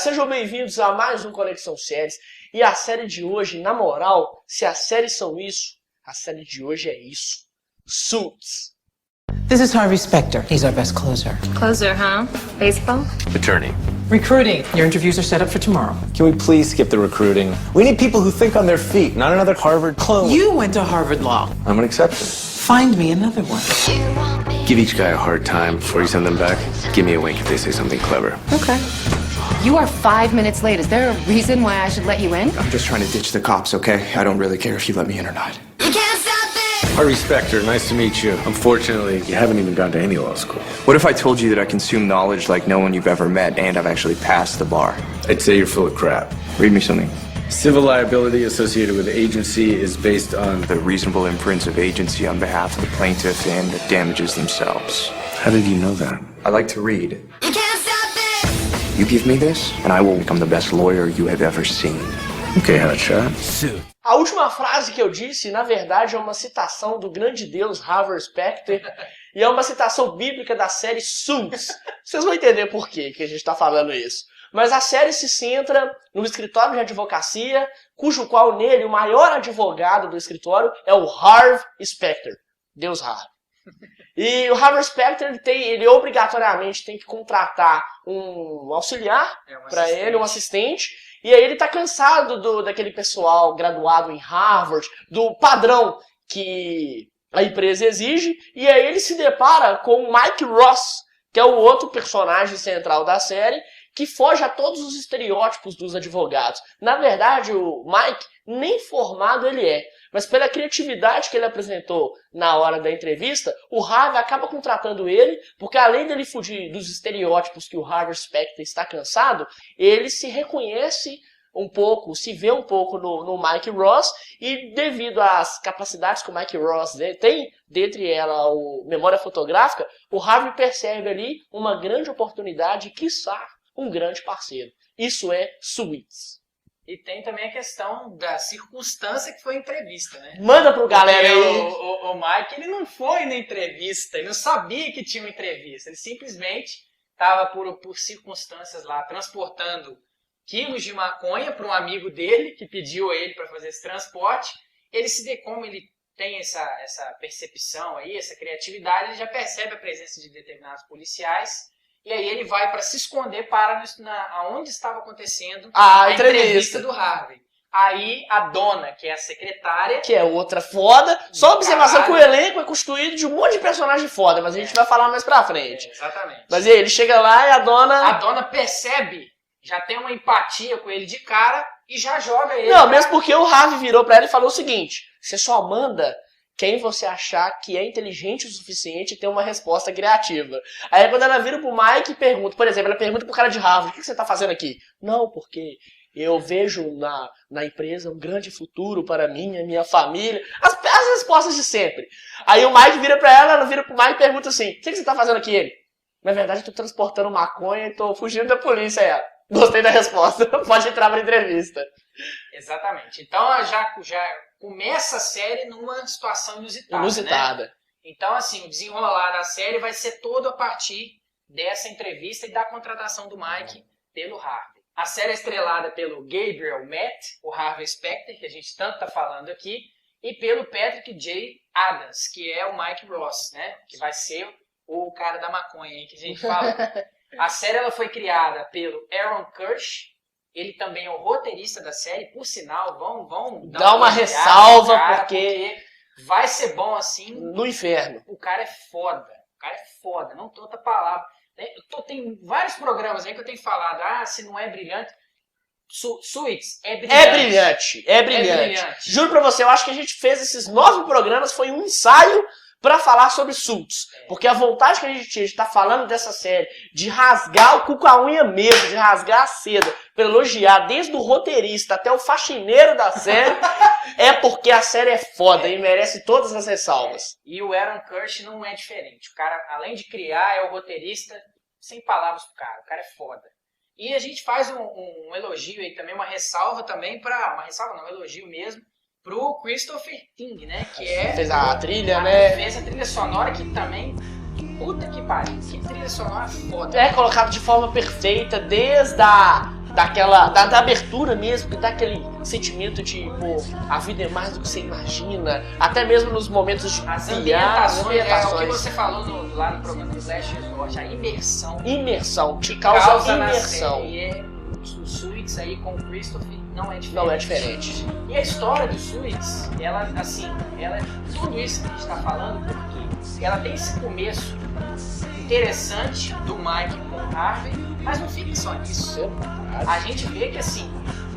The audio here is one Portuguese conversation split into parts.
Sejam bem-vindos a mais um Conexão Séries. E a série de hoje, na moral, se as séries são isso, a série de hoje é isso. Suits. This is Harvey Specter. He's our best closer. Closer, huh? Baseball? Attorney. Recruiting. Your interviews are set up for tomorrow. Can we please skip the recruiting? We need people who think on their feet, not another Harvard clone. You went to Harvard Law. I'm an exception. Find me another one. Give each guy a hard time before you send them back. Give me a wink if they say something clever. Okay. You are 5 minutes late. Is there a reason why I should let you in? I'm just trying to ditch the cops, okay? I don't really care if you let me in or not. Harvey Specter, nice to meet you. Unfortunately, you haven't even gone to any law school. What if I told you that I consume knowledge like no one you've ever met and I've actually passed the bar? I'd say you're full of crap. Read me something. Civil liability associated with agency is based on The reasonable inference of agency on behalf of the plaintiff and the damages themselves. How did you know that? I like to read. You give me this, and I will become the best lawyer you have ever seen. Okay, hotshot. A última frase que eu disse, na verdade, é uma citação do grande deus Harvey Specter e é uma citação bíblica da série Suits. Vocês vão entender por que a gente está falando isso. Mas a série se centra no escritório de advocacia, cujo qual nele o maior advogado do escritório é o Harvey Specter, Deus Harvey. E o Harvey Specter ele obrigatoriamente tem que contratar um auxiliar para ele, um assistente. E aí ele tá cansado daquele pessoal graduado em Harvard, do padrão que a empresa exige. E aí ele se depara com o Mike Ross, que é o outro personagem central da série, que foge a todos os estereótipos dos advogados. Na verdade, o Mike nem formado ele é. Mas pela criatividade que ele apresentou na hora da entrevista, o Harvey acaba contratando ele, porque além dele fugir dos estereótipos que o Harvey Specter está cansado, ele se reconhece um pouco, se vê um pouco no Mike Ross, e devido às capacidades que o Mike Ross tem, dentre elas a memória fotográfica, o Harvey percebe ali uma grande oportunidade, quiçá um grande parceiro. Isso é Suits. E tem também a questão da circunstância que foi a entrevista, né? Manda pro galera aí. O Mike, ele não foi na entrevista, ele não sabia que tinha uma entrevista. Ele simplesmente estava por circunstâncias lá, transportando quilos de maconha para um amigo dele, que pediu a ele para fazer esse transporte. Ele se vê como ele tem essa percepção aí, essa criatividade, ele já percebe a presença de determinados policiais. E aí ele vai para se esconder aonde estava acontecendo a entrevista do Harvey. Aí a dona, que é a secretária... Que é outra foda. Só observação que o elenco é constituído de um monte de personagem foda, mas a gente vai falar mais pra frente. Exatamente. Mas aí ele chega lá e a dona... A dona percebe, já tem uma empatia com ele de cara e já joga ele. Não, mesmo porque o Harvey virou pra ela e falou o seguinte: você só manda quem você achar que é inteligente o suficiente e tem uma resposta criativa. Aí quando ela vira pro Mike e pergunta, por exemplo, ela pergunta pro cara de Harvard: o que você tá fazendo aqui? Não, porque eu vejo na empresa um grande futuro para mim e minha família. As respostas de sempre. Aí o Mike vira pra ela vira pro Mike e pergunta assim: o que você tá fazendo aqui? Ele: na verdade eu tô transportando maconha e tô fugindo da polícia. Ela: gostei da resposta, pode entrar pra entrevista. Exatamente. Então já começa a série numa situação inusitada. Né? Então, assim, o desenrolar da série vai ser todo a partir dessa entrevista e da contratação do Mike pelo Harvey. A série é estrelada pelo Gabriel Matt, o Harvey Specter, que a gente tanto está falando aqui, e pelo Patrick J. Adams, que é o Mike Ross, né? Que vai ser o cara da maconha aí que a gente fala. A série ela foi criada pelo Aaron Kirsch. Ele também é o roteirista da série, por sinal, vão dar uma ressalva, cara, porque vai ser bom assim. No inferno. O cara é foda, não tem outra palavra. Tem vários programas aí que eu tenho falado, se não é brilhante. Suits, é brilhante. É brilhante. Juro pra você, eu acho que a gente fez esses 9 programas, foi um ensaio pra falar sobre Suits. Porque a vontade que a gente tinha de estar falando dessa série, de rasgar o cu com a unha mesmo, de rasgar a seda, pra elogiar desde o roteirista até o faxineiro da série, é porque a série é foda e merece todas as ressalvas. E o Aaron Kirsch não é diferente. O cara, além de criar, é o roteirista, sem palavras pro cara. O cara é foda. E a gente faz um elogio aí também, uma ressalva também um elogio mesmo, pro Christopher King, né? Que fez a trilha, né? Fez a trilha sonora que também... Puta que pariu, que trilha sonora foda. É colocado de forma perfeita, desde a da abertura mesmo, que dá aquele sentimento de, pô, a vida é mais do que você imagina, até mesmo nos momentos de as ambientações. É o que você falou lá no programa do Last Resort, a imersão. Imersão, te causa imersão. E o Suits aí com o Christopher não é diferente. Não é diferente. E a história do Suits, ela é tudo isso que a gente tá falando, porque ela tem esse começo interessante do Mike com o Harvey, mas não fica só nisso. A gente vê que, assim,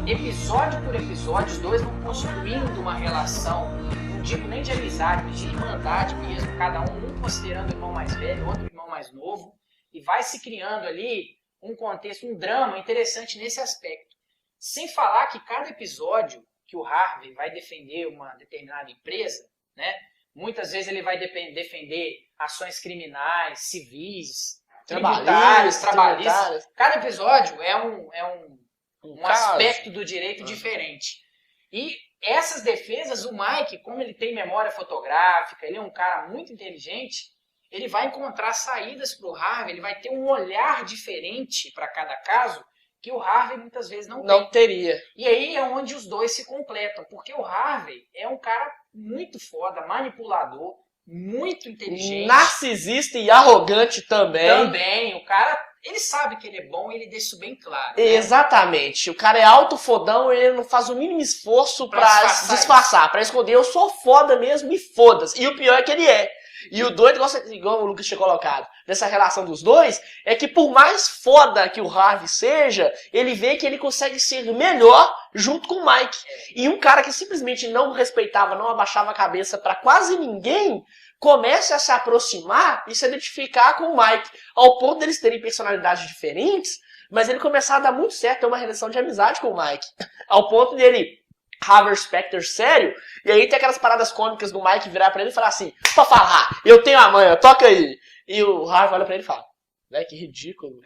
episódio por episódio, os dois vão construindo uma relação, não digo nem de amizade, mas de irmandade mesmo, cada um considerando o irmão mais velho, outro irmão mais novo, e vai se criando ali um contexto, um drama interessante nesse aspecto. Sem falar que cada episódio que o Harvey vai defender uma determinada empresa, né, muitas vezes ele vai defender ações criminais, civis, trabalhistas. Cada episódio é um aspecto do direito diferente. E essas defesas, o Mike, como ele tem memória fotográfica, ele é um cara muito inteligente, ele vai encontrar saídas para o Harvey, ele vai ter um olhar diferente para cada caso que o Harvey muitas vezes não teria. E aí é onde os dois se completam, porque o Harvey é um cara muito foda, manipulador, muito inteligente. Narcisista e arrogante também. Também, o cara, ele sabe que ele é bom e ele deixa isso bem claro. Né? Exatamente, o cara é alto fodão e ele não faz o mínimo esforço pra disfarçar, pra esconder. Eu sou foda mesmo e foda-se. E o pior é que ele é. E o doido, igual o Lucas tinha colocado, dessa relação dos dois, é que por mais foda que o Harvey seja, ele vê que ele consegue ser melhor junto com o Mike. E um cara que simplesmente não respeitava, não abaixava a cabeça pra quase ninguém, começa a se aproximar e se identificar com o Mike, ao ponto deles terem personalidades diferentes, mas ele começar a dar muito certo, ter uma relação de amizade com o Mike, ao ponto dele... Harvey Specter sério, e aí tem aquelas paradas cômicas do Mike virar pra ele e falar assim, pra falar, eu tenho a manha, toca aí. E o Harvey olha pra ele e fala, velho, que ridículo,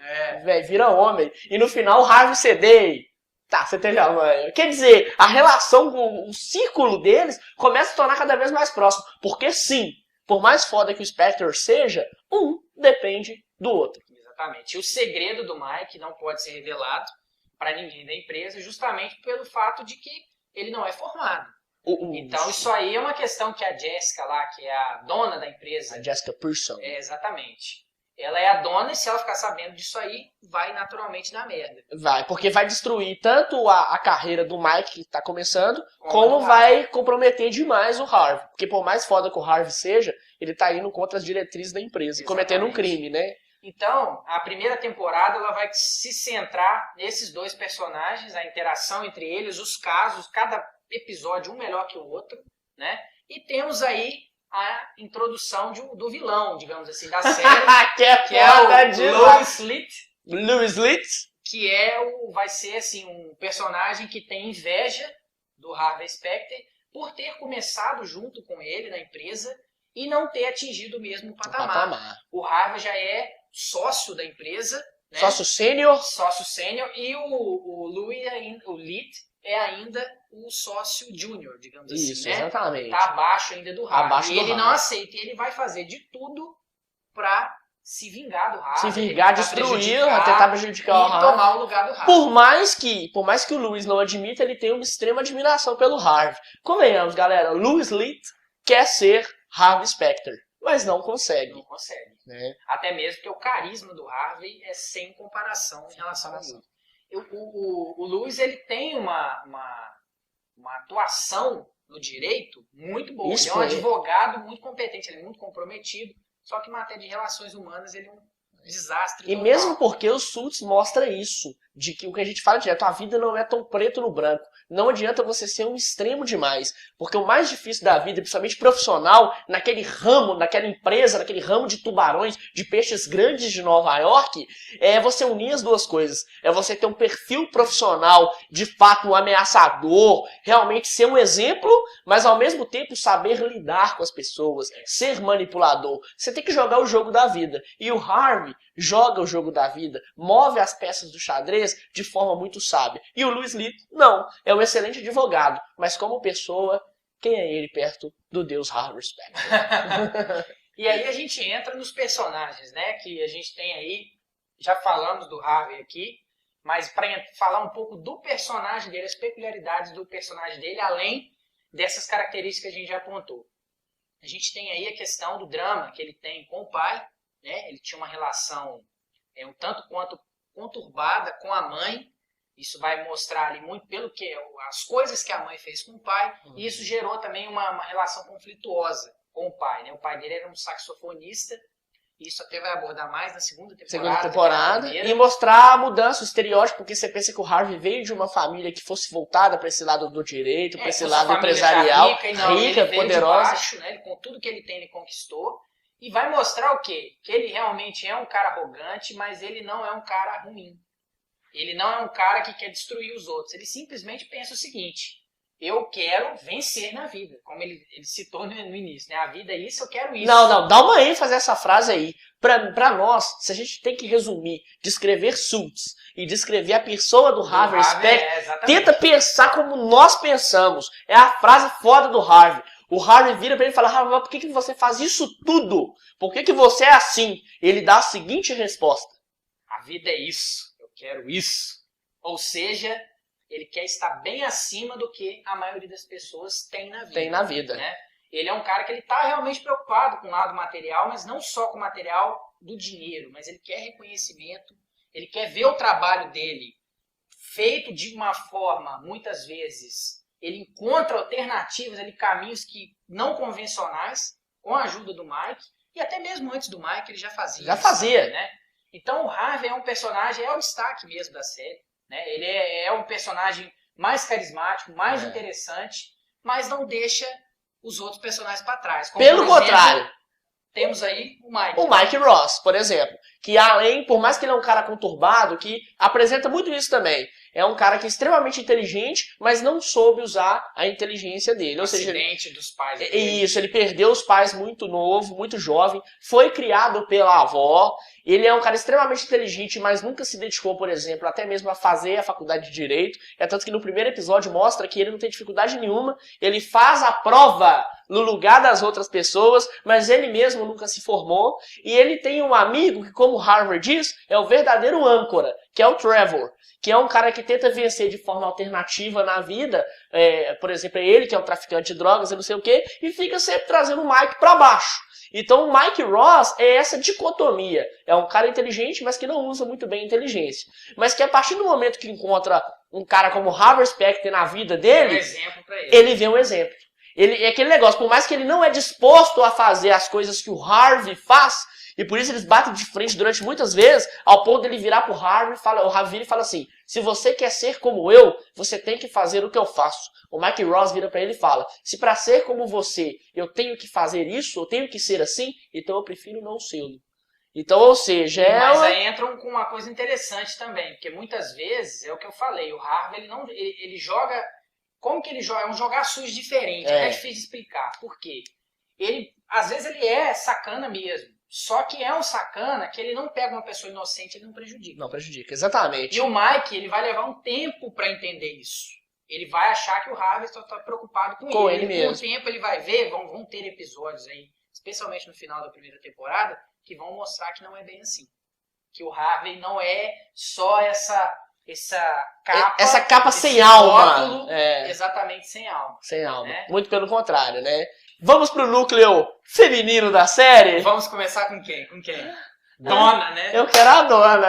velho, vira homem. E no final o Harvey cedei, tá, você teve a manha. Quer dizer, a relação com o círculo deles começa a tornar cada vez mais próximo, porque sim, por mais foda que o Specter seja, um depende do outro. Exatamente, e o segredo do Mike não pode ser revelado pra ninguém da empresa, justamente pelo fato de que ele não é formado. Então isso aí é uma questão que a Jessica lá, que é a dona da empresa... A Jessica Pearson. Exatamente. Ela é a dona e se ela ficar sabendo disso aí, vai naturalmente dar merda. Vai, porque vai destruir tanto a carreira do Mike, que tá começando, como vai comprometer demais o Harvey. Porque por mais foda que o Harvey seja, ele tá indo contra as diretrizes da empresa, cometendo um crime, né? Então, a primeira temporada ela vai se centrar nesses dois personagens, a interação entre eles, os casos, cada episódio um melhor que o outro, né? E temos aí a introdução do vilão, digamos assim, da série, que é o Louis Litt, que vai ser assim um personagem que tem inveja do Harvey Specter por ter começado junto com ele na empresa e não ter atingido o mesmo patamar. O Harvey já é sócio da empresa, né? Sócio sênior, e o Litt é ainda o sócio júnior, digamos assim, isso, né? Exatamente. Tá abaixo ainda do Harvey. E ele não aceita, e ele vai fazer de tudo pra se vingar do Harvey. Se vingar, destruir, tentar prejudicar o Harvey. E tomar o lugar do Harvey. Por mais que o Louis não admita, ele tem uma extrema admiração pelo Harvey. Convenhamos, galera, Louis Litt quer ser Harvey Specter, mas não consegue. Não consegue. Né? Até mesmo porque o carisma do Harvey é sem comparação em relação ao Louis. O Louis, ele tem uma atuação no direito muito boa. Ele é um advogado muito competente, ele é muito comprometido, só que em matéria de relações humanas ele é um desastre. E mesmo porque o Suits mostra isso, de que o que a gente fala direto, a vida não é tão preto no branco. Não adianta você ser um extremo demais, porque o mais difícil da vida, principalmente profissional, naquele ramo, naquela empresa, naquele ramo de tubarões, de peixes grandes de Nova York, é você unir as duas coisas. É você ter um perfil profissional, de fato, um ameaçador, realmente ser um exemplo, mas ao mesmo tempo saber lidar com as pessoas, ser manipulador. Você tem que jogar o jogo da vida. E o Harvey joga o jogo da vida, move as peças do xadrez de forma muito sábia. E o Louis Litt, não, é um excelente advogado, mas como pessoa, quem é ele perto do Deus Harvey Specter? E aí a gente entra nos personagens, né, que a gente tem aí, já falamos do Harvey aqui, mas para falar um pouco do personagem dele, as peculiaridades do personagem dele, além dessas características que a gente já apontou. A gente tem aí a questão do drama que ele tem com o pai, né? Ele tinha uma relação um tanto quanto conturbada com a mãe. Isso vai mostrar ali muito pelo que as coisas que a mãe fez com o pai, e isso gerou também uma relação conflituosa com o pai, né? O pai dele era um saxofonista, e isso até vai abordar mais na segunda temporada. E mostrar a mudança, o estereótipo, porque você pensa que o Harvey veio de uma família que fosse voltada para esse lado do direito, para esse lado empresarial, rica, poderosa. Baixo, né? Com tudo que ele tem, ele conquistou. E vai mostrar o quê? Que ele realmente é um cara arrogante, mas ele não é um cara ruim. Ele não é um cara que quer destruir os outros. Ele simplesmente pensa o seguinte: eu quero vencer na vida. Como ele citou no início, né? A vida é isso, eu quero isso. Não, dá uma ênfase a essa frase aí. Pra nós, se a gente tem que resumir, descrever Suits e descrever a pessoa do Harvey Specter, tenta pensar como nós pensamos. É a frase foda do Harvey. O Harvey vira pra ele e fala: Harvey, por que você faz isso tudo? Por que você é assim? Ele dá a seguinte resposta: a vida é isso. Quero isso. Ou seja, ele quer estar bem acima do que a maioria das pessoas tem na vida. Né? Ele é um cara que ele está realmente preocupado com o lado material, mas não só com o material do dinheiro, mas ele quer reconhecimento, ele quer ver o trabalho dele feito de uma forma, muitas vezes, ele encontra alternativas, caminhos que não convencionais, com a ajuda do Mike, e até mesmo antes do Mike ele já fazia. Né? Então o Harvey é um personagem, é o destaque mesmo da série, né? Ele é um personagem mais carismático, mais interessante, mas não deixa os outros personagens para trás. Como, pelo contrário, temos aí o Mike. O Mike Ross, por exemplo, que por mais que ele é um cara conturbado, que apresenta muito isso também. É um cara que é extremamente inteligente, mas não soube usar a inteligência dele. Ou seja, dos pais dele. Isso, ele perdeu os pais muito novo, muito jovem, foi criado pela avó. Ele é um cara extremamente inteligente, mas nunca se dedicou, por exemplo, até mesmo a fazer a faculdade de Direito. É tanto que no primeiro episódio mostra que ele não tem dificuldade nenhuma, ele faz a prova no lugar das outras pessoas, mas ele mesmo nunca se formou. E ele tem um amigo que, como Harvard diz, é o verdadeiro âncora, que é o Trevor, que é um cara que tenta vencer de forma alternativa na vida. Por exemplo, é ele que é um traficante de drogas e não sei o quê, e fica sempre trazendo o Mike pra baixo. Então o Mike Ross é essa dicotomia. É um cara inteligente, mas que não usa muito bem a inteligência. Mas que a partir do momento que encontra um cara como Harvey Specter na vida dele, ele vê um exemplo. É aquele negócio, por mais que ele não é disposto a fazer as coisas que o Harvey faz, e por isso eles batem de frente durante muitas vezes, ao ponto dele virar pro Harvey, o Harvey fala assim: se você quer ser como eu, você tem que fazer o que eu faço. O Mike Ross vira pra ele e fala: se pra ser como você, eu tenho que fazer isso, eu tenho que ser assim, então eu prefiro não ser. Então, ou seja, Mas aí entram com uma coisa interessante também, porque muitas vezes, é o que eu falei, o Harvey, ele joga... Como que ele joga? É um jogar sujo diferente, é difícil de explicar. Por quê? Às vezes ele é sacana mesmo. Só que é um sacana que ele não pega uma pessoa inocente, ele não prejudica. Não prejudica, exatamente. E o Mike, ele vai levar um tempo para entender isso. Ele vai achar que o Harvey está preocupado com ele. Mesmo. Com o tempo ele vai ver, vão ter episódios aí, especialmente no final da primeira temporada, que vão mostrar que não é bem assim. Que o Harvey não é só essa capa sem alma. Rótulo, exatamente, sem alma. Sem alma. Né? Muito pelo contrário, né? Vamos pro núcleo feminino da série? Vamos começar com quem? Donna, né? Eu quero a Donna.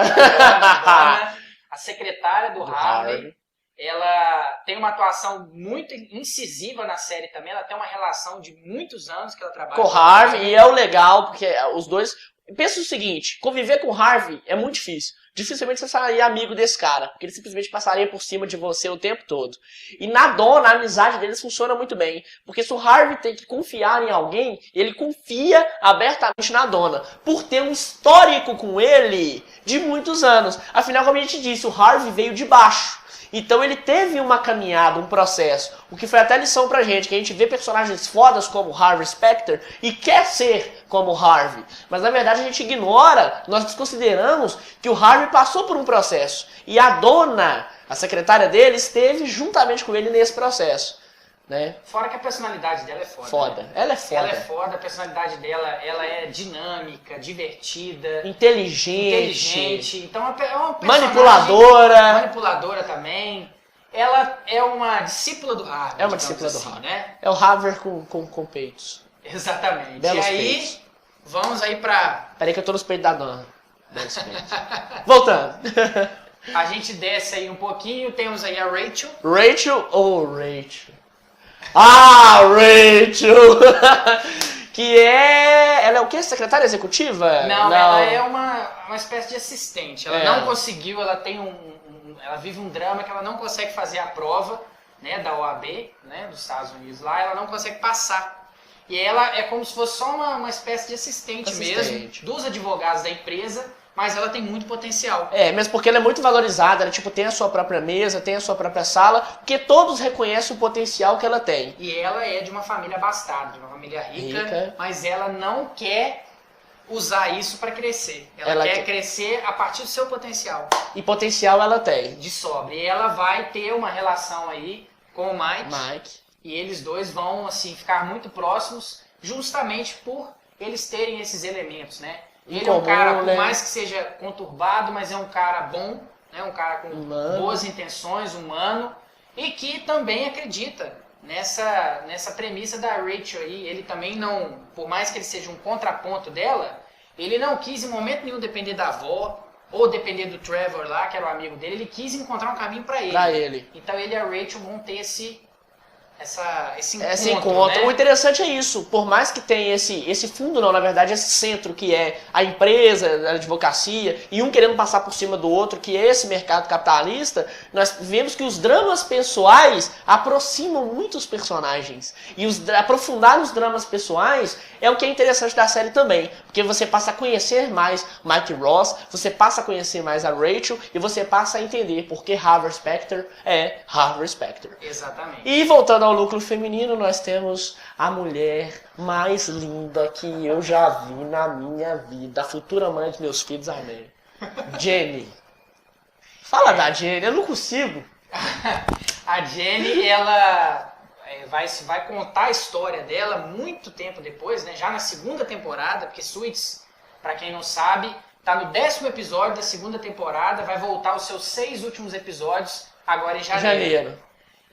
A secretária do Harvey. Ela tem uma atuação muito incisiva na série também. Ela tem uma relação de muitos anos que ela trabalha com o Harvey. E é o legal, porque os dois... Pensa o seguinte, conviver com o Harvey é muito difícil. Dificilmente você seria amigo desse cara, porque ele simplesmente passaria por cima de você o tempo todo. E na Donna, a amizade deles funciona muito bem. Porque se o Harvey tem que confiar em alguém, ele confia abertamente na Donna, por ter um histórico com ele de muitos anos. Afinal, como a gente disse, o Harvey veio de baixo. Então ele teve uma caminhada, um processo, o que foi até lição pra gente, que a gente vê personagens fodas como Harvey Specter e quer ser como Harvey. Mas na verdade a gente ignora, nós desconsideramos que o Harvey passou por um processo. E a Donna, a secretária dele, esteve juntamente com ele nesse processo. né? Fora que a personalidade dela é foda. Foda. Né? Ela é foda. Ela é foda, a personalidade dela, ela é dinâmica, divertida. Inteligente. Então é uma personagem... Manipuladora também. Ela é uma discípula do Harvey. É uma discípula do Harvey. Né? É o Harvey com peitos. Exatamente. Belos e aí, peitos. vamos aí pra... Peraí que eu tô nos peitos da dona. Belos peitos. Voltando. A gente desce aí um pouquinho, temos aí a Rachel. Rachel ou Rachel? Ah, Rachel! Que é... Ela é o quê? Secretária executiva? Não, ela é uma espécie de assistente. Ela não conseguiu, ela tem ela vive um drama que ela não consegue fazer a prova, né, da OAB, né, dos Estados Unidos lá, ela não consegue passar. E ela é como se fosse só uma espécie de assistente mesmo, dos advogados da empresa, mas ela tem muito potencial. É, mesmo porque ela é muito valorizada, ela tem a sua própria mesa, tem a sua própria sala, porque todos reconhecem o potencial que ela tem. E ela é de uma família abastada, de uma família rica. Mas ela não quer usar isso para crescer. Ela quer crescer a partir do seu potencial. E potencial ela tem. De sobra. E ela vai ter uma relação aí com o Mike. E eles dois vão, assim, ficar muito próximos justamente por eles terem esses elementos, né? Ele é um cara, por mais que seja conturbado, mas é um cara bom, né? Um cara com boas intenções, humano, e que também acredita nessa premissa da Rachel aí. Ele também não, por mais que ele seja um contraponto dela, ele não quis em momento nenhum depender da avó ou depender do Trevor lá, que era o amigo dele. Ele quis encontrar um caminho para ele. Então ele e a Rachel vão ter esse encontro. Né? O interessante é isso, por mais que tenha esse fundo, não, na verdade, esse centro que é a empresa, a advocacia, e um querendo passar por cima do outro, que é esse mercado capitalista, nós vemos que os dramas pessoais aproximam muito os personagens. E aprofundar nos dramas pessoais é o que é interessante da série também, porque você passa a conhecer mais Mike Ross, você passa a conhecer mais a Rachel, e você passa a entender por que Harvey Specter é Harvey Specter. Exatamente. E voltando ao núcleo feminino, nós temos a mulher mais linda que eu já vi na minha vida, a futura mãe dos meus filhos, amém. Jenny. Fala da Jenny, eu não consigo. A Jenny, ela vai contar a história dela muito tempo depois, né? Já na segunda temporada, porque Suits, pra quem não sabe, tá no 10º episódio da segunda temporada, vai voltar os seus 6 últimos episódios agora em janeiro.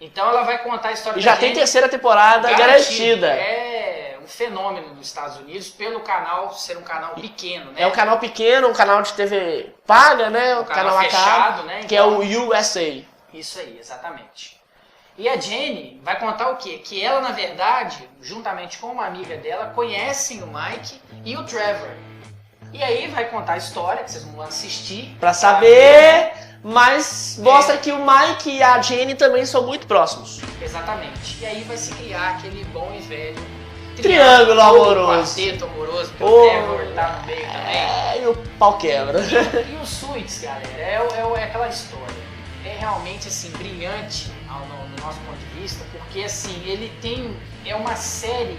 Então ela vai contar a história e já tem terceira temporada garantida. É um fenômeno nos Estados Unidos, pelo canal ser um canal pequeno, né? É um canal pequeno, um canal de TV paga, né? Um canal fechado, né? Que então, é o USA. Isso aí, exatamente. E a Jenny vai contar o quê? Que ela, na verdade, juntamente com uma amiga dela, conhecem o Mike e o Trevor. E aí vai contar a história, que vocês vão assistir. Pra saber... Mas mostra que o Mike e a Jenny também são muito próximos. Exatamente. E aí vai se criar aquele bom e velho triângulo amoroso. Quarteto amoroso, porque o Trevor tá no meio também. E o pau quebra. E o Suits, galera, é aquela história. É realmente assim, brilhante no nosso ponto de vista, porque assim, ele tem. É uma série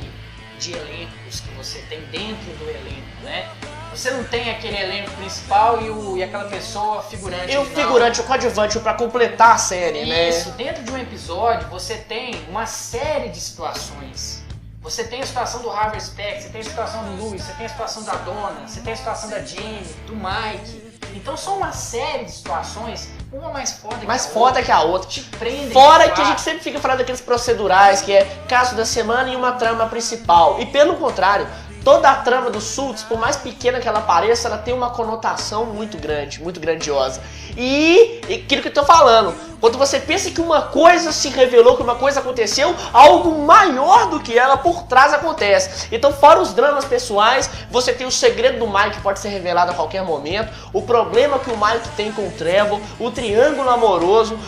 de elencos que você tem dentro do elenco, né? Você não tem aquele elenco principal e aquela pessoa figurante. E o figurante, o coadjuvante, pra completar a série, né? Isso, dentro de um episódio você tem uma série de situações. Você tem a situação do Harvey Specter, você tem a situação do Louis, você tem a situação da Donna, você tem a situação da Jenny, do Mike. Então são uma série de situações, uma mais foda que a outra. Te prende. Fora que a gente sempre fica falando daqueles procedurais, que é caso da semana e uma trama principal. E pelo contrário, toda a trama do Suits, por mais pequena que ela pareça, ela tem uma conotação muito grande, muito grandiosa. E aquilo que eu tô falando, quando você pensa que uma coisa se revelou, que uma coisa aconteceu, algo maior do que ela por trás acontece. Então, fora os dramas pessoais, você tem o segredo do Mike que pode ser revelado a qualquer momento, o problema que o Mike tem com o Trevor, o triângulo amoroso,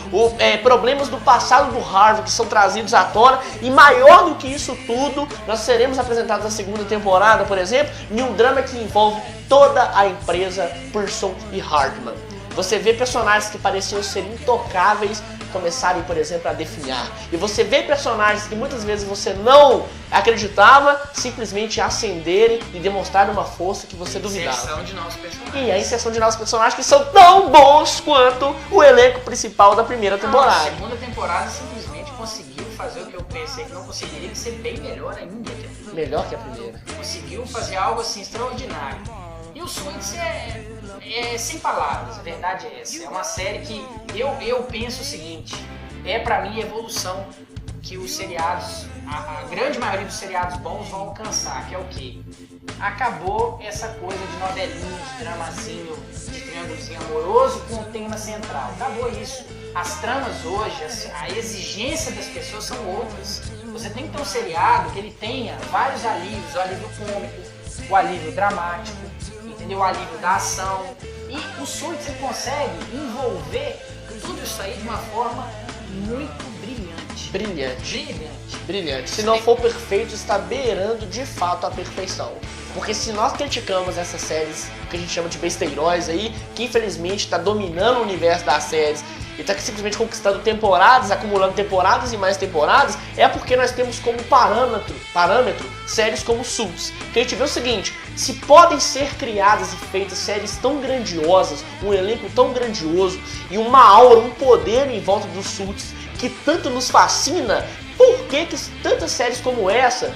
problemas do passado do Harvey que são trazidos à tona, e maior do que isso tudo, nós seremos apresentados na segunda temporada, por exemplo, em um drama que envolve toda a empresa Pearson e Hardman. Você vê personagens que pareciam ser intocáveis começarem, por exemplo, a definhar. E você vê personagens que muitas vezes você não acreditava simplesmente ascenderem e demonstrarem uma força que você duvidava. Inserção de novos personagens. E a inserção de novos personagens que são tão bons quanto o elenco principal da primeira temporada. A segunda temporada simplesmente conseguiu fazer o que eu pensei que não conseguiria, e ser bem melhor ainda que a primeira. Melhor que a primeira. Conseguiu fazer algo assim extraordinário. E o Suits é sem palavras, a verdade é essa. É uma série que eu penso o seguinte, pra mim a evolução que os seriados, a grande maioria dos seriados bons vão alcançar, que é o quê? Acabou essa coisa de novelinha, de dramazinho, de triângulozinho amoroso com o tema central. Acabou isso. As tramas hoje, a exigência das pessoas são outras. Você tem que ter um seriado que ele tenha vários alívios, o alívio cômico, o alívio dramático, entendeu? O alívio da ação. E o Suits ele consegue envolver tudo isso aí de uma forma muito Brilhante. Se não for perfeito, está beirando de fato a perfeição. Porque se nós criticamos essas séries que a gente chama de besteirões aí, que infelizmente está dominando o universo das séries e está simplesmente conquistando temporadas, acumulando temporadas e mais temporadas, é porque nós temos como parâmetro séries como Suits. Que a gente vê o seguinte, se podem ser criadas e feitas séries tão grandiosas, um elenco tão grandioso e uma aura, um poder em volta dos Suits que tanto nos fascina, por que tantas séries como essa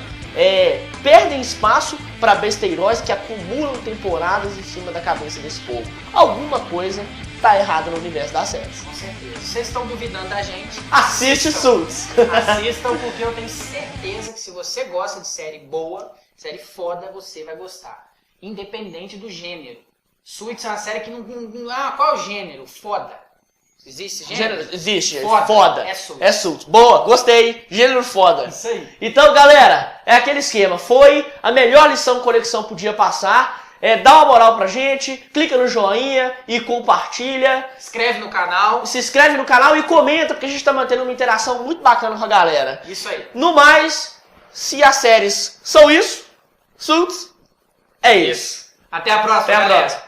perdem espaço para besteiróis que acumulam temporadas em cima da cabeça desse povo? Alguma coisa tá errada no universo das séries. Com certeza. Vocês estão duvidando da gente? Assiste Suits! Assistam, porque eu tenho certeza que se você gosta de série boa, série foda, você vai gostar. Independente do gênero. Suits é uma série que não... qual é o gênero? Foda. Existe gênero? Existe. Foda. É Suits. Boa, gostei. Gênero foda. Isso aí. Então, galera, é aquele esquema. Foi a melhor lição que Conexão podia passar. Dá uma moral pra gente, clica no joinha e compartilha. Inscreve no canal. Se inscreve no canal e comenta, porque a gente tá mantendo uma interação muito bacana com a galera. Isso aí. No mais, se as séries são isso, Suits é isso. Até a próxima, Até a galera. próxima.